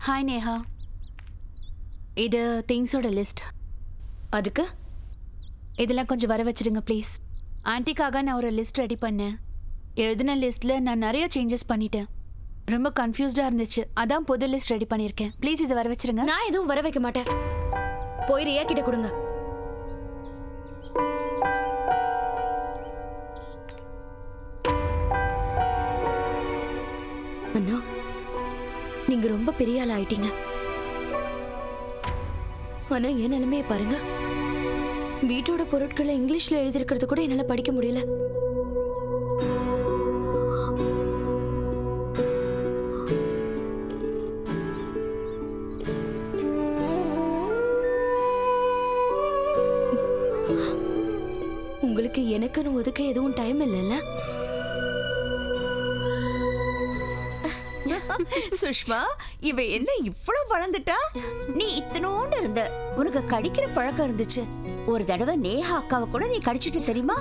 Hi Neha. இது திங்ஸோட list. அதுக்கு இதெல்லாம் கொஞ்சம் வர வச்சிடுங்க ப்ளீஸ். ஆன்ட்டிக்காக நான் ஒரு லிஸ்ட் ரெடி பண்ணேன். எழுதின லிஸ்ட்டில் நான் நிறைய சேஞ்சஸ் பண்ணிட்டேன். ரொம்ப கன்ஃபியூஸ்டாக இருந்துச்சு. அதான் புது லிஸ்ட் ரெடி பண்ணியிருக்கேன். ப்ளீஸ் இதை வர வச்சிருங்க. நான் எதுவும் வர வைக்க மாட்டேன். போய் ரியா கிட்ட கொடுங்க. அண்ணா, நீங்க ரொம்ப பெரிய ஆள் ஆயிட்டீங்க. ஆனா என் நிலைமையை பாருங்க. வீட்டோட பொருட்களை இங்கிலீஷ்ல எழுதிருக்கிறது கூட என்னால படிக்க முடியல. உங்களுக்கு எனக்குன்னு ஒதுக்க எதுவும் டைம் இல்லைல்ல? சுஷ்மா, இவ என்ன இவ்வளவு வளர்ந்துட்டா? நீ இத்தனோண்டு இருந்த, உனக்கு கடிக்கிற பழக்கம் இருந்துச்சு. ஒரு தடவை நேஹா அக்காவை கூட நீ கடிச்சிட்டு தெரியுமா?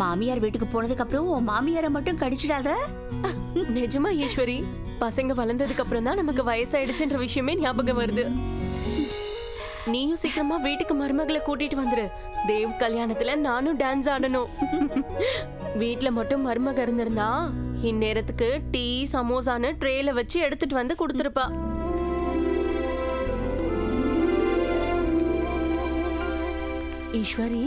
மாமியார் வீட்டுக்கு போனதுக்கு அப்புறம் உன் மாமியாரை மட்டும் கடிச்சிடாத. நிஜமா ஈஸ்வரி, பசங்க வளர்ந்ததுக்கு அப்புறம் தான் நமக்கு வயசாயிடுச்சுன்ற விஷயமே ஞாபகம் வருது. நீயும் சீக்கிரமா வீட்டுக்கு மருமகளை கூட்டிட்டு வந்துரு. தேவ் கல்யாணத்துல நானும் டான்ஸ் ஆடணும். வீட்டுல மட்டும் மருமக இருந்திருந்தா இந்நேரத்துக்கு டீ சமோசான்னு ட்ரேல வச்சு எடுத்துட்டு வந்து கொடுத்துருப்பா. ஈஸ்வரி,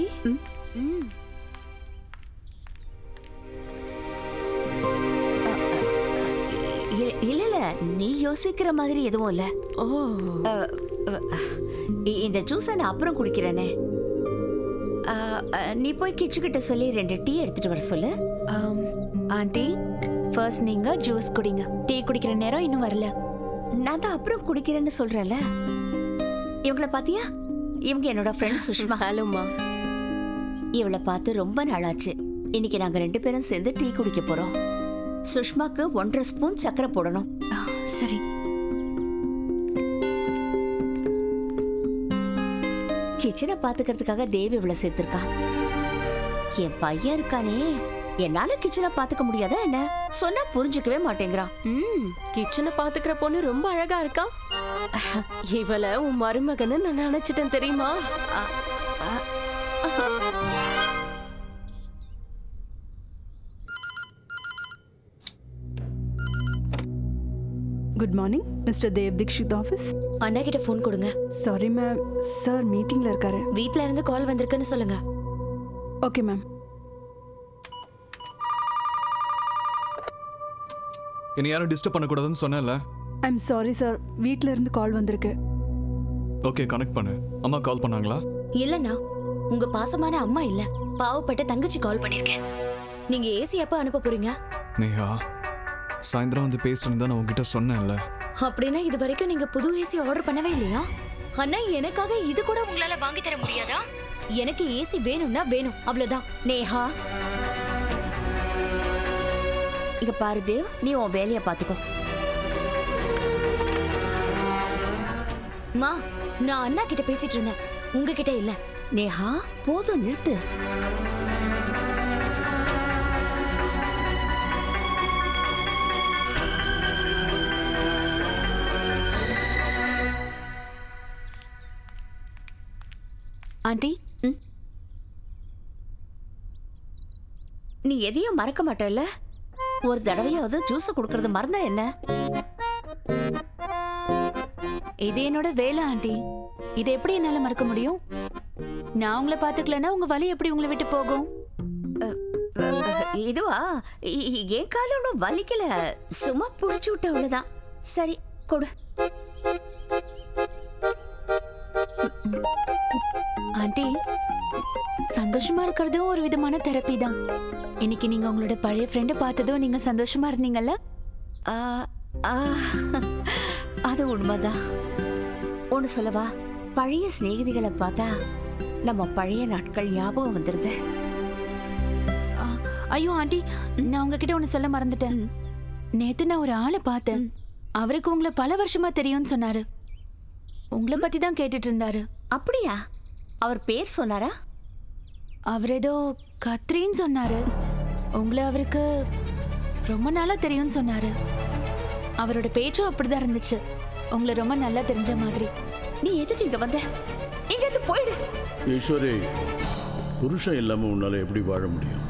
இல்ல, நீ யோசிக்கிற மாதிரி எதுவும் இல்ல. இந்த ஜூஸை நான் அப்புறம் குடிக்கிறேனே. நீ போய் கிச்சுக்கிட்ட சொல்லி 2 டீ எடுத்துட்டு வர சொல்லு. ஆண்டி, ஃபர்ஸ்ட் நீங்க ஜூஸ் குடிங்க. டீ குடிக்கிற நேரம் இன்னும் வரல. நான் தான் அப்புறம் குடிக்கிறேன்னு சொல்றேன்ல. இவங்கள பாத்தியா? இவங்க என்னோட ஃப்ரெண்ட் சுஷ்மா. ஹலோமா. இவளை பார்த்து ரொம்ப நாளாச்சு. இன்னைக்கு நாங்க 2 பேரும் சேர்ந்து டீ குடிக்க போறோம். சுஷ்மாக்கு 1.5 ஸ்பூன் சக்கரை போடணும். சரி. கிச்சனை பாத்துக்கிறதுக்காக தேவ் இவ்வளவு சேர்த்திருக்கான். என் பையன் இருக்கானே, என்னால கிச்சனை பாத்துக்க முடியாதா என்ன? சொன்னா புரிஞ்சுக்கவே மாட்டேங்கிறான். கிச்சனை பாத்துக்கிற பொண்ணு ரொம்ப அழகா இருக்கா. இவள உன் மருமகன்னு நான் நினைச்சிட்டேன் தெரியுமா? Good morning mister Dev Dixit office. அண்ணா கிட்ட ஃபோன் கொடுங்க. சாரி மேம், சார் மீட்டிங்ல இருக்காரு. வீட்ல இருந்து கால் வந்திருக்குன்னு சொல்லுங்க. Okay ma'am. என்ன யாரும் டிஸ்டர்ப் பண்ணக்கூடாதுன்னு சொன்னேன்ல. ஐம் சாரி சார், வீட்ல இருந்து கால் வந்திருக்கு. ஓகே, கனெக்ட் பண்ணு. அம்மா கால் பண்ணாங்களா? இல்லண்ணா, உங்க பாசமான அம்மா இல்ல, பாவப்பட்ட தங்கச்சி கால் பண்ணிருக்கேன். நீங்க ஏசி எப்ப அனுப்ப போறீங்க? நேஹா, சாயந்தரம் வந்து பேசுறேன்னு தான் நான் உங்ககிட்ட சொன்னேன்ல. அப்படின்னா இது வரைக்கும் நீங்க புது ஏசி ஆர்டர் பண்ணவே இல்லையா? அண்ணா, எனக்காக இது கூட உங்களால வாங்கி தர முடியாதா? எனக்கு ஏசி வேணும்னா வேணும், அவ்வளவுதான். நேஹா, இங்க பாரு தேவ், நீ உன் வேலையை பாத்துக்கோ. மா, நான் அண்ணா கிட்ட பேசிட்டு இருந்தேன், உங்ககிட்ட இல்ல. நேஹா, போதும், நிறுத்து. ஆண்டி, நீ எதையும் மறக்க மாட்டல்ல? ஒரு தடவையாவது ஜூஸ் குடுக்கறது மறந்தா என்ன? இது என்னோட வேலை ஆண்டி. இதை எப்படி என்னால மறக்க முடியும்? நான் உங்களை பாத்துக்கலன்னா உங்க வலி எப்படி உங்களை விட்டு போகும்? இதுவா? என் கால ஒன்றும் வலிக்கல, சும்மா புடிச்சு விட்ட அவ்வளவுதான். சரி, கொடு. ஆண்டி, சந்தோஷமா இருக்கிறதும் ஒரு விதமான தெரப்பி தான். இன்னைக்கு நீங்க உங்களோட பழைய ஃப்ரெண்டை பார்த்ததும் நீங்க சந்தோஷமா இருந்தீங்கல்ல? அது உண்மைதான். ஒன்னு சொல்லவா? பழைய சிநேகிதிகளை பார்த்தா நம்ம பழைய நாட்கள் ஞாபகம் வந்துருது. ஐயோ ஆண்டி, நான் உங்ககிட்ட ஒண்ணு சொல்ல மறந்துட்டேன். நேத்து நான் ஒரு ஆளை பார்த்தேன். அவருக்கு உங்களை பல வருஷமா தெரியும்னு சொன்னாரு. உங்களை பத்தி தான் கேட்டுட்டு இருந்தாரு. அப்படியா? அவர் பேர் சொன்னாரா? அவர் ஏதோ கத்ரின்னு சொன்னாரு. உங்களை அவருக்கு ரொம்ப நாளா தெரியும்னு சொன்னாரு. அவரோட பேச்சும் அப்படிதான் இருந்துச்சு. உங்களை ரொம்ப நல்லா தெரிஞ்ச மாதிரி. நீ எதுக்கு இங்க வந்த? இங்க இருந்து போயிடு. ஈஸ்வரி, புருஷன் இல்லாம உன்னால எப்படி வாழ முடியும்?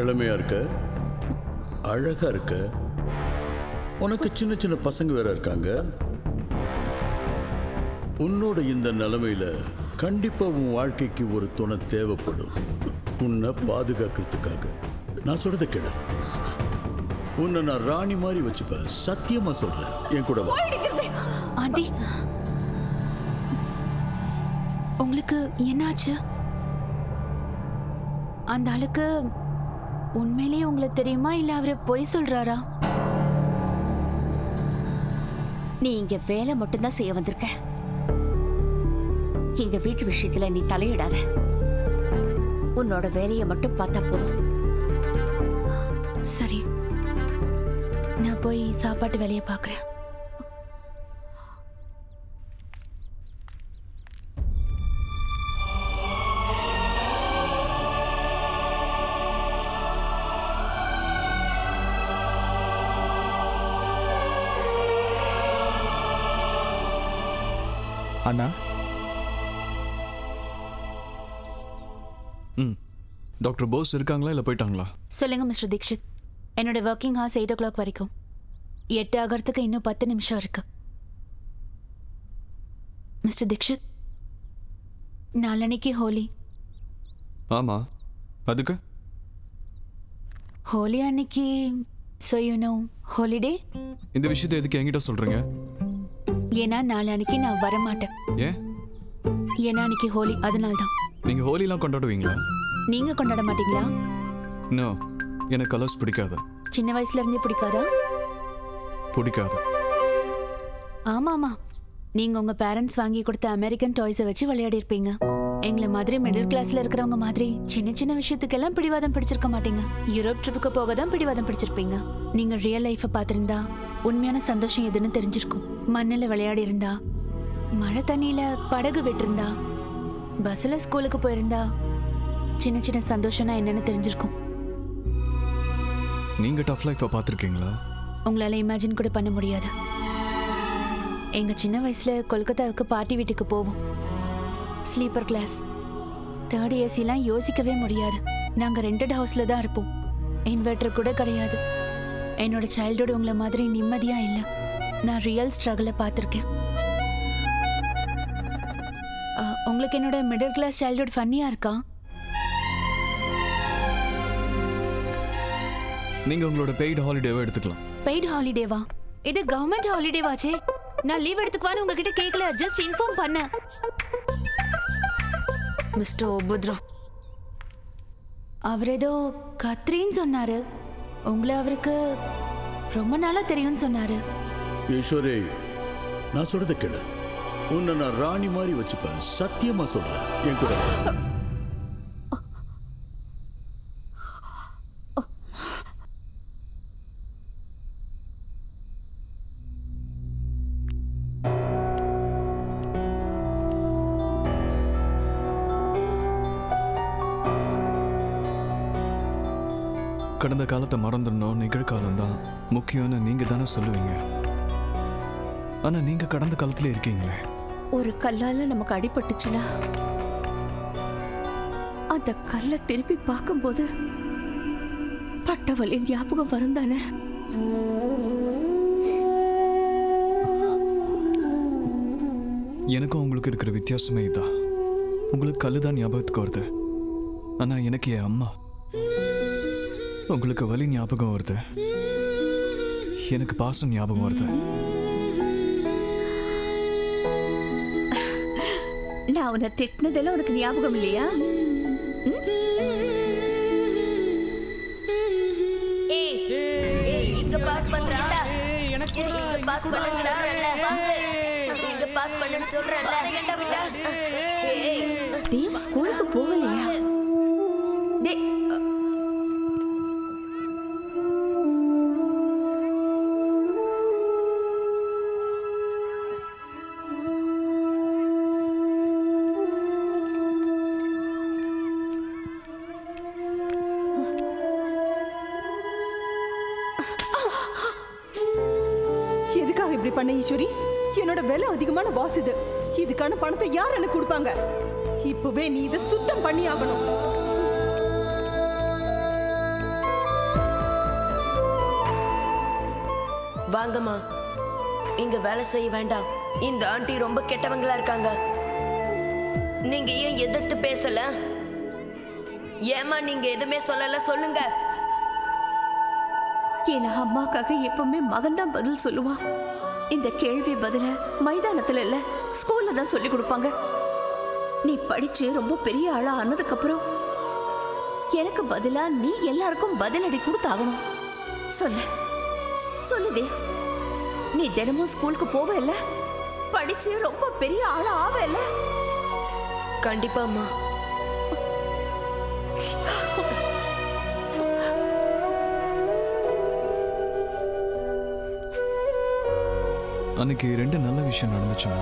இளமையா இருக்க, அழகா இருக்க, உனக்கு சின்ன சின்ன பசங்க வேற இருக்காங்க. உன்னோட இந்த நிலைமையில கண்டிப்பா உன் வாழ்க்கைக்கு ஒரு துணை தேவைப்படும். உன்னை பாதுகாக்கிறதுக்காக நான் சொல்றத கேளு. உன்னை நான் ராணி மாதிரி வச்சுப்பேன், சத்தியமா சொல்றேன். என் கூட வா. ஆண்டி, உங்களுக்கு என்னாச்சு? அந்த ஆளுக்கு உண்மையிலேயே உங்களுக்கு தெரியுமா இல்ல அவரு பொய் சொல்றாரா? நீ இங்க வேலை மட்டும்தான் செய்ய வந்திருக்க. எங்க வீட்டு விஷயத்துல நீ தலையிடாத. உன்னோட வேலையை மட்டும் பார்த்தா போதும். சரி, நான் போய் சாப்பாட்டு வேலையை பார்க்குறேன். அண்ணா, ம் டாக்டர் போஸ் இருக்காங்களா இல்லை போயிட்டாங்களா? சொல்லுங்க மிஸ்டர் தீக்ஷித். என்னோட ஒர்க்கிங் ஹார்ஸ் 8 o'clock வரைக்கும். 8 ஆகிறதுக்கு இன்னும் 10 நிமிஷம் இருக்கு. மிஸ்டர் தீக்ஷித், நாளன்னைக்கு ஹோலி. ஆமாம், அதுக்கு ஹோலி அன்னைக்கு ஸோ யூ நோ ஹாலிடே. இந்த விஷயத்தை எதுக்கு என்கிட்ட சொல்கிறீங்க? ஏன்னா நாளன்னைக்கு நான் வரமாட்டேன். ஏன்? ஏன்னா அன்னைக்கு ஹோலி, அதனால தான். நீங்கள் ஹோலிலாம் கொண்டாடுவீங்களா? நீங்க கொண்டாட மாட்டீங்களா? நோ, எனக்கு கலர்ஸ் பிடிக்காது. சின்ன வயசுல இருந்தே பிடிக்காதா? பிடிக்காது. ஆமா ஆமா, நீங்க உங்க பேரண்ட்ஸ் வாங்கி கொடுத்த அமெரிக்கன் டாய்ஸை வச்சு விளையாடி இருப்பீங்க. எங்களை மாதிரி மிடில் கிளாஸ்ல இருக்கிறவங்க மாதிரி சின்ன சின்ன விஷயத்துக்கெல்லாம் பிடிவாதம் பிடிச்சிருக்க மாட்டீங்க. யூரோப் ட்ரிப்புக்கு போக தான் பிடிவாதம் பிடிச்சிருப்பீங்க. நீங்க ரியல் லைஃபை பார்த்திருந்தா உண்மையான சந்தோஷம் எதுன்னு தெரிஞ்சிருக்கும். மண்ணில் விளையாடி இருந்தா, மழை தண்ணியில படகு விட்டிருந்தா, பஸ்ல ஸ்கூலுக்கு போயிருந்தா சின்ன சின்ன சந்தோஷம்னா என்னன்னு தெரிஞ்சிருக்கும். நீங்கள் டஃப் லைஃப்பை பார்த்துருக்கீங்களா? உங்களால இமேஜின் கூட பண்ண முடியாது. எங்க சின்ன வயசுல கொல்கத்தாவுக்கு பாட்டி வீட்டுக்கு போவோம். ஸ்லீப்பர் கிளாஸ், 3rd ஏசிலாம் யோசிக்கவே முடியாது. நாங்க ரெண்டட் ஹவுஸ்ல தான் இருப்போம். இன்வெர்டர் கூட கிடையாது. என்னோட சைல்டுஹுட் உங்களை மாதிரி நிம்மதியா இல்ல. நான் ரியல் ஸ்ட்ரகிளை பார்த்துருக்கேன். உங்களுக்கு என்னோட மிடில் கிளாஸ் சைல்டுஹுட் ஃபன்னியா இருக்கா? நீங்கள் உங்களோட பெய்டு ஹாலிடேவை எடுத்துக்கலாம். பெய்டு ஹாலிடேவா? இது கவர்மெண்ட் ஹாலிடேவாச்சே. நான் லீவ் எடுத்துக்குவான்னு உங்ககிட்ட கேட்கல, ஜஸ்ட் இன்ஃபார்ம் பண்ண. மிஸ்டர் உபத்ரோ, அவர் ஏதோ கத்ரின்னு சொன்னாரு. உங்களை அவருக்கு ரொம்ப நாளா தெரியும்னு சொன்னாரு. ஈஸ்வரி, நான் சொல்றத கேளு. உன்னை நான் ராணி மாதிரி வச்சுப்பேன், சத்தியமா சொல்றேன். என் கூட வா. கடந்த காலத்தை மறந்துடணும், நிகழ்காலம் தான் முக்கியம்னு நீங்கள் தானே சொல்லுவீங்க. ஆனால் நீங்கள் கடந்த காலத்தில் இருக்கீங்களே. ஒரு கல்லால நமக்கு அடிபட்டுச்சுன்னா அந்த கல்லை திருப்பி பார்க்கும்போது பட்டவளின் ஞாபகம் வரும் தானே? எனக்கும் உங்களுக்கு இருக்கிற வித்தியாசமே இதான். உங்களுக்கு கல்லு தான் ஞாபகத்துக்கு வருது, ஆனால் எனக்கு என் அம்மா. உங்களுக்கு வலி ஞாபகம் வருது, எனக்கு பாசம் ஞாபகம் வருது. நான் உன்னை திட்டினதெல்லாம் உனக்கு ஞாபகம் இல்லையா? தேவ் ஸ்கூலுக்கு போகலையா? இப்படி பண்ண ஈஸ்வரி? என்னோட விலை அதிகமான பாஸ் இது. இதுக்கான பணத்தை யார் எனக்கு கொடுப்பாங்க? இப்பவே நீ இதை சுத்தம் பண்ணி ஆகணும். வாங்கம்மா, இங்க வேலை செய்ய வேண்டாம். இந்த ஆண்டி ரொம்ப கெட்டவங்களா இருக்காங்க. நீங்க ஏன் எதிர்த்து பேசல? ஏமா நீங்க எதுவுமே சொல்லல? சொல்லுங்க. என் அம்மாக்காக எப்பவுமே மகன் தான் பதில் சொல்லுவான். இந்த கேள்வி பதில மைதானத்துல இல்ல, ஸ்கூல்ல தான் சொல்லி கொடுப்பாங்க. நீ படிச்சு ரொம்ப பெரிய ஆளா ஆனதுக்கு அப்புறம் எனக்கு பதிலா நீ எல்லாருக்கும் பதிலடி கொடுத்தாகணும். சொல்லு சொல்லு தேவ், நீ தினமும் ஸ்கூலுக்கு போவ இல்ல? படிச்சு ரொம்ப பெரிய ஆளா ஆவ இல்ல? கண்டிப்பா அம்மா. அன்னைக்கு 2 நல்ல விஷயம் நடந்துச்சுமா.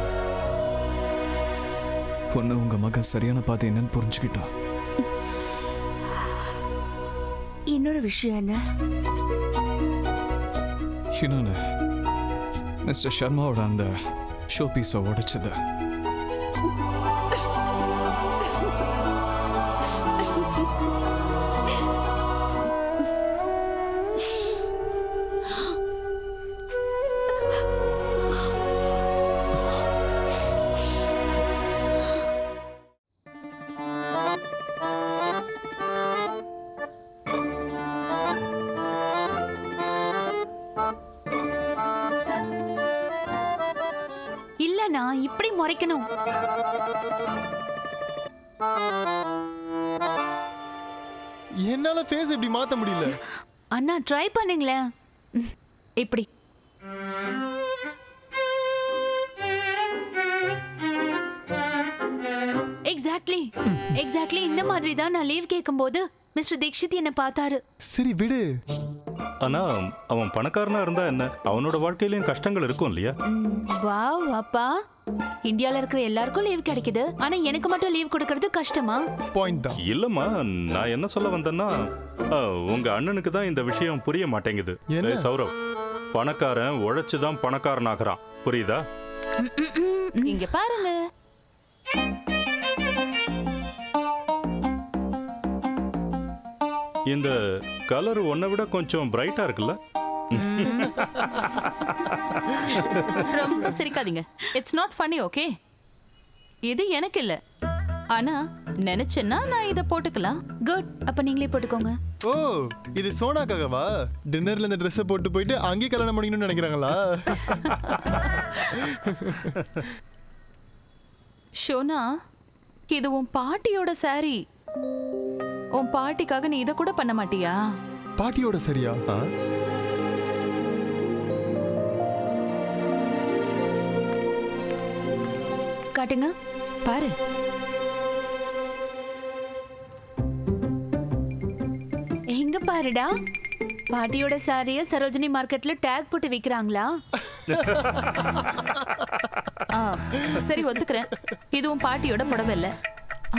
பொண்ணு உங்க மகன் சரியான பாதை என்னன்னு புரிஞ்சுக்கிட்டா. இன்னொரு விஷயம் என்ன? இன்னொன்னு, மிஸ்டர் சர்மாவோட அந்த ஷோ பீஸை உடைச்சது. இல்ல நான் இப்படி முறைக்கணும். என்னால ஃபேஸ் இப்படி மாத்த முடியல. அண்ணா ட்ரை பண்ணுங்களேன். இப்படி எக்ஸாக்ட்லி எக்ஸாக்ட்லி இந்த மாதிரி தான் நான் லீவ் கேட்கும்போது மிஸ்டர் தீக்ஷித் என்ன பார்த்தாரு. சரி விடு. ஆனா அவன் பணக்காரனா இருந்தா என்ன, அவனோட வாழ்க்கையிலயும் கஷ்டங்கள் இருக்கும் இல்லையா? வாவ் அப்பா, இந்தியால இருக்கிற எல்லாருக்கும் லீவ் கிடைக்குது, ஆனா எனக்கு மட்டும் லீவ் கொடுக்கறது கஷ்டமா? பாயிண்ட் தான். இல்லம்மா, நான் என்ன சொல்ல வந்தேன்னா, உங்க அண்ணனுக்கு தான் இந்த விஷயம் புரிய மாட்டேங்குது. சௌரவ், பணக்காரன் உழைச்சுதான் பணக்காரன் ஆகிறான், புரியுதா? இங்க பாருங்க, இந்த கலர் உன்னை விட கொஞ்சம் பிரைட்டா இருக்குல்ல? ரொம்ப சிரிக்காதீங்க. It's not funny, okay? இது எனக்கு இல்ல, ஆனா நினைச்சேன்னா நான் இத போட்டுக்கலாம். குட், அப்ப நீங்களே போட்டுக்கோங்க. ஓ, இது சோனாக்காகவா? டின்னர்ல இந்த ட்ரெஸ்ஸை போட்டு போயிட்டு அங்கேயே கல்யாணம் பண்ணிக்கணும்னு நினைக்கிறாங்களா? ஷோனா, இது உன் பாட்டியோட சாரி. உன் பாட்டிக்காக நீ இத கூட பண்ண மாட்டியா? பாட்டியோட சரியா? காட்டுங்க பாரு. எங்க பாருடா, பாட்டியோட சாரிய சரோஜினி மார்க்கெட்ல டேக் போட்டு விக்கிறாங்களா? சரி ஒத்துக்கிறேன், இது உன் பாட்டியோட புடவை இல்ல,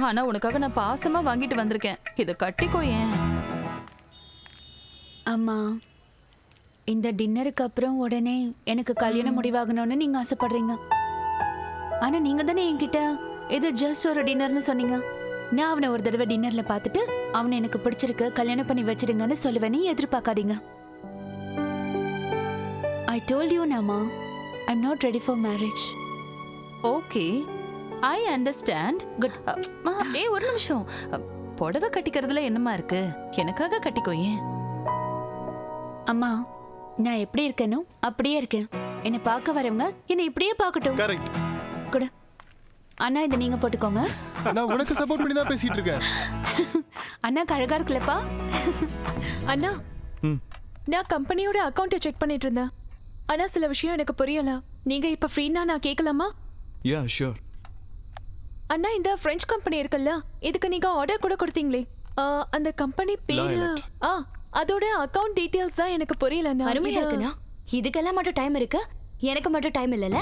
ஆனா உனக்காக நான் பாசமா வாங்கிட்டு வந்திருக்கேன். இத கட்டிக்கோ. ஏன் அம்மா, இந்த டின்னருக்கு அப்புறம் உடனே எனக்கு கல்யாணம் முடிவாகணும்னு நீங்க ஆசைப்படுறீங்க. ஆனா நீங்க தானே என்கிட்ட இது ஜஸ்ட் ஒரு டின்னர்னு சொன்னீங்க. நான் அவனை ஒரு தடவை டின்னர்ல பார்த்துட்டு அவனை எனக்கு பிடிச்சிருக்கு, கல்யாணம் பண்ணி வச்சிருங்கன்னு சொல்லுவேன்னு எதிர்பார்க்காதீங்க. ஐ டோல்ட் யூ நாமா, I am not ready for marriage. Okay, I understand. Good. ஏய் ஒரு நிமிஷம், புடவை கட்டிக்கிறதுல என்னமா இருக்கு? எனக்காக கட்டிக்கோ. ஏன் அம்மா, நான் எப்படி இருக்கேனோ அப்படியே இருக்கேன். என்னை பார்க்க வரவங்க என்னை இப்படியே பார்க்கட்டும். கரெக்ட். கூட அண்ணா, இதை நீங்க போட்டுக்கோங்க. நான் உனக்கு சப்போர்ட் பண்ணி தான் பேசிட்டு இருக்கேன். அண்ணா அழகா இருக்குல்லப்பா. அண்ணா, நான் கம்பெனியோட அக்கவுண்ட்டை செக் பண்ணிட்டு இருந்தேன். ஆனா சில விஷயம் எனக்கு புரியல. நீங்க இப்ப ஃப்ரீனா நான் கேட்கலாமா? Yeah sure. அண்ணா, இந்த பிரெஞ்சு கம்பெனி இருக்குல்ல, இதுக்கு நீங்க ஆர்டர் கூட கொடுத்தீங்களே, அந்த கம்பெனி பேரு, அதோட அக்கவுண்ட் டீடைல்ஸ் தான் எனக்கு புரியல. அருமையா இருக்குண்ணா. இதுக்கெல்லாம் மட்டும் டைம் இருக்கு, எனக்கு மட்டும் டைம் இல்லைல்ல?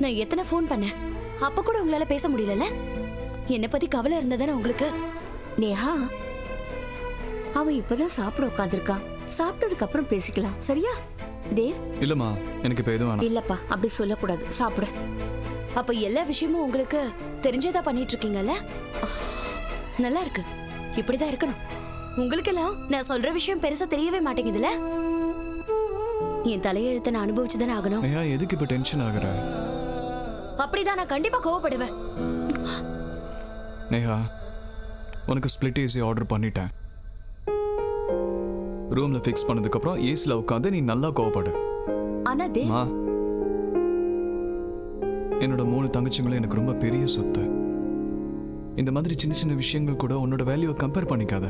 நான் எத்தனை ஃபோன் பண்ணேன், அப்ப கூட உங்களால பேச முடியலல்ல? என்னை பத்தி கவலை இருந்ததானே உங்களுக்கு? நேஹா, அவன் இப்பதான் சாப்பிட உட்காந்துருக்கான். சாப்பிட்டதுக்கு அப்புறம் பேசிக்கலாம், சரியா? தேவ் இல்லம்மா எனக்கு இப்போ எதுவும் வேணாம். இல்லப்பா அப்படி சொல்லக்கூடாது, சாப்பிடு. அப்ப எல்லா விஷயமும் உங்களுக்கு தெரிஞ்சதா பண்ணிட்டு இருக்கீங்கல்ல? நல்லா இருக்கு, இப்படிதான் இருக்கணும். உங்களுக்கெல்லாம் நான் சொல்ற விஷயம் பெருசா தெரியவே மாட்டேங்குதுல. என் தலையெழுத்தை நான் அனுபவிச்சுதானே ஆகணும். நேஹா எதுக்கு இப்போ டென்ஷன் ஆகுற? அப்படிதான் நான் கண்டிப்பா கோவப்படுவேன். நேஹா உனக்கு ஸ்பிளிட் ஏசி ஆர்டர் பண்ணிட்டேன். ரூம்ல ஃபிக்ஸ் பண்ணதுக்கு அப்புறம் ஏசில உட்காந்து நீ நல்லா கோவப்படு. ஆனா தேவ் அம்மா, என்னோட 3 தங்கச்சிங்களும் எனக்கு ரொம்ப பெரிய சொத்து. இந்த மாதிரி சின்ன சின்ன விஷயங்கள் கூட உன்னோட வேல்யூவை கம்பேர் பண்ணிக்காத.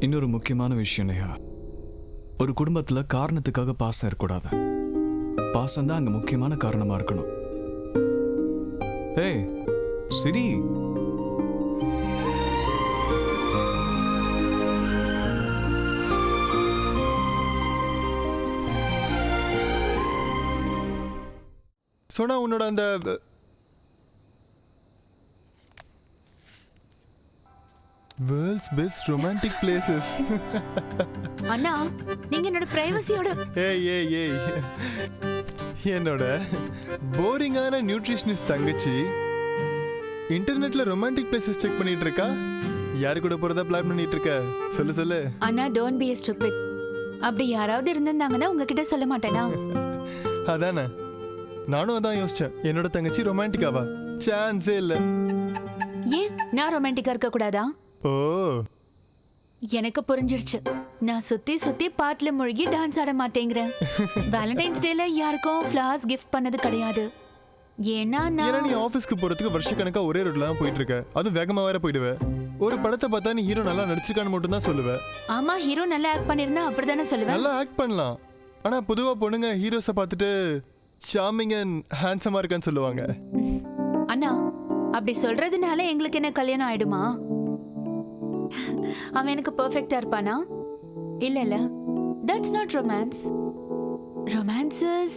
இன்னொரு முக்கியமான விஷயம் நேஹா, ஒரு குடும்பத்துல காரணத்துக்காக பாசம் இருக்கக்கூடாது. பாசம் தான் அங்க முக்கியமான காரணமா இருக்கணும். ஏய் சரி, சோனா உன்னோட அந்த வேர்ல்ட்ஸ் பெஸ்ட் ரொமான்டிக் பிளேசஸ். அண்ணா நீங்க என்னோட பிரைவசியோட ஏய் ஏய் ஏய், என்னோட போரிங்கான நியூட்ரிஷனிஸ்ட் தங்கச்சி இன்டர்நெட்ல ரொமான்டிக் பிளேசஸ் செக் பண்ணிட்டு இருக்கா. யாரு கூட போறதா பிளான் பண்ணிட்டு இருக்க? சொல்லு சொல்லு. அண்ணா டோன்ட் பி a stupid. அப்படி யாராவது இருந்திருந்தாங்கன்னா உங்ககிட்ட சொல்ல மாட்டேனா? அதானே நானும் அதான் யோசிச்சேன். என்னோட தங்கச்சி ரொமான்டிக்காவா? சான்ஸே இல்ல. ஏன் நான் ரொமான்டிக்கா இருக்க கூடாதா? ஓ எனக்கு புரிஞ்சிடுச்சு. நான் சுத்தி சுத்தி பாட்டுல மூழ்கி டான்ஸ் ஆட மாட்டேங்கிறேன். வேலண்டைன்ஸ் டேல யாருக்கும் ஃப்ளவர்ஸ் கிஃப்ட் பண்ணது கிடையாது. ஏன்னா நீ ஆபீஸ்க்கு போறதுக்கு வருஷக்கணக்கா ஒரே ரோட்ல தான் போயிட்டு இருக்க. அதுவும் வேகமா வேற போயிடுவ. ஒரு படத்தை பார்த்தா நீ ஹீரோ நல்லா நடிச்சிருக்கான்னு மட்டும் தான் சொல்லுவ. ஆமா, ஹீரோ நல்லா ஆக்ட் பண்ணிருந்தா அப்படிதானே சொல்லுவேன். நல்லா ஆக்ட் பண்ணலாம். ஆனா பொதுவா பொண்ணுங்க ஹீரோஸை பார்த்துட்டு சார்மிங் அண்ட் ஹேண்ட்ஸமா இருக்கான்னு சொல்லுவாங்க. அண்ணா அப்படி சொல்றதுனால எங்களுக்கு என்ன கல்யாணம் ஆயிடுமா? அவன் எனக்கு பெர்ஃபெக்ட்டா இருப்பானா? இல்ல இல்ல, that's not romance. Romance is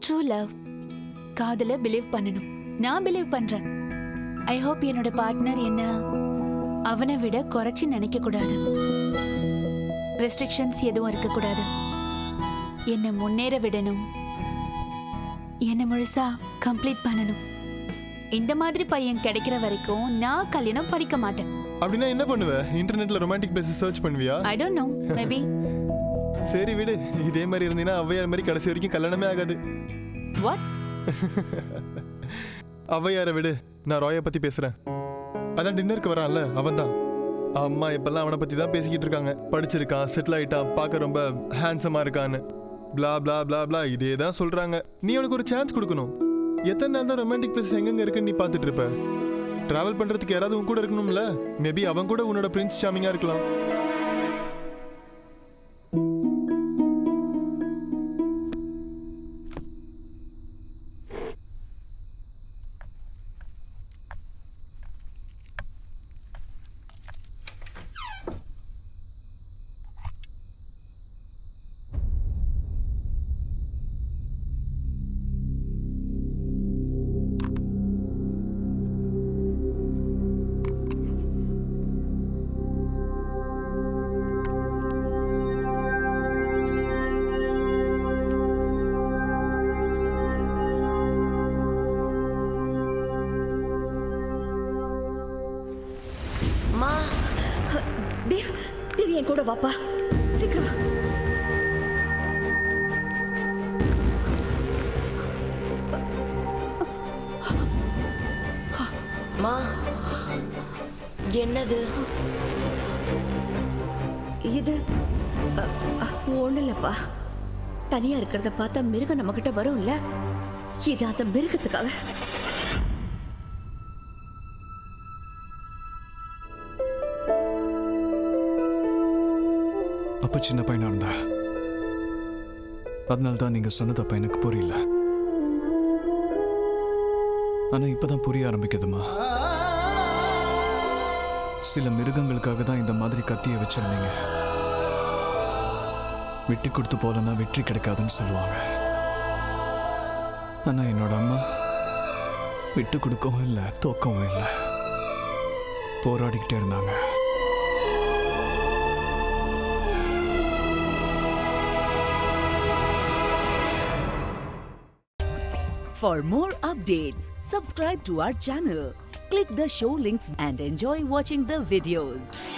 true love. காதல பிலீவ் பண்ணணும். நான் பிலீவ் பண்றேன். ஐ ஹோப் என்னோட பார்ட்னர் என்ன அவனை விட குறைச்சி நினைக்க கூடாது. ரெஸ்ட்ரிக்ஷன்ஸ் எதுவும் இருக்க கூடாது. என்ன முன்னேற விடணும். என்ன முழுசா கம்ப்ளீட் பண்ணணும். இந்த மாதிரி பையன் கிடைக்கிற வரைக்கும் நான் கல்யாணம் பண்ணிக்க மாட்டேன். அப்படின்னா என்ன பண்ணுவ? இன்டர்நெட்ல ரொமான்டிக் பிளேசஸ் சர்ச் பண்ணுவியா? I don't know, maybe. சரி விடு, இதே மாதிரி இருந்தீனா ஔவையார் மாதிரி கடைசி வரைக்கும் கல்யாணமே ஆகாது. வாட்? ஔவையாரை விடு, நான் ராயை பத்தி பேசுறேன். அதான் டின்னருக்கு வரான்ல அவன் தான். அம்மா இப்பெல்லாம் அவனை பத்தி தான் பேசிக்கிட்டு இருக்காங்க. படிச்சிருக்கான், செட்டில் ஆயிட்டான், பார்க்க ரொம்ப ஹேண்ட்ஸமா இருக்கான்னு பிளா பிளா பிளா பிளா இதே தான் சொல்றாங்க. நீ அவனுக்கு ஒரு சான்ஸ் கொடுக்கணும். எத்தனை நாள் தான் ரொமான்டிக் பிளேஸ் எங்கெங்க இருக்குன்னு நீ பார்த்துட்டு இருப்ப? டிராவல் பண்றதுக்கு யாராவது உன் கூட இருக்கணும்ல. மேபி அவன் கூட உன்னோட பிரின்ஸ் சாமிங்கா இருக்கலாம். தேவி என் கூட வாப்பா, சீக்கிரம் வா. மா, என்னது இது? ஒண்ணு இல்லப்பா, தனியா இருக்கிறத பார்த்தா மிருகம் நம்ம கிட்ட வரும்ல, இது அந்த மிருகத்துக்காக. அப்ப சின்ன பையனா இருந்தா, அதனால்தான் நீங்க சொன்னது அப்ப எனக்கு புரியல. ஆனா இப்பதான் புரிய ஆரம்பிக்குதுமா. சில மிருகங்களுக்காக தான் இந்த மாதிரி கத்திய வச்சிருந்தீங்க. விட்டு கொடுத்து போலன்னா வெற்றி கிடைக்காதுன்னு சொல்லுவாங்க. ஆனா என்னோட அம்மா விட்டு கொடுக்கவும் இல்லை, தோக்கவும் இல்லை, போராடிக்கிட்டே இருந்தாங்க. For more updates, subscribe to our channel, click the show links and enjoy watching the videos.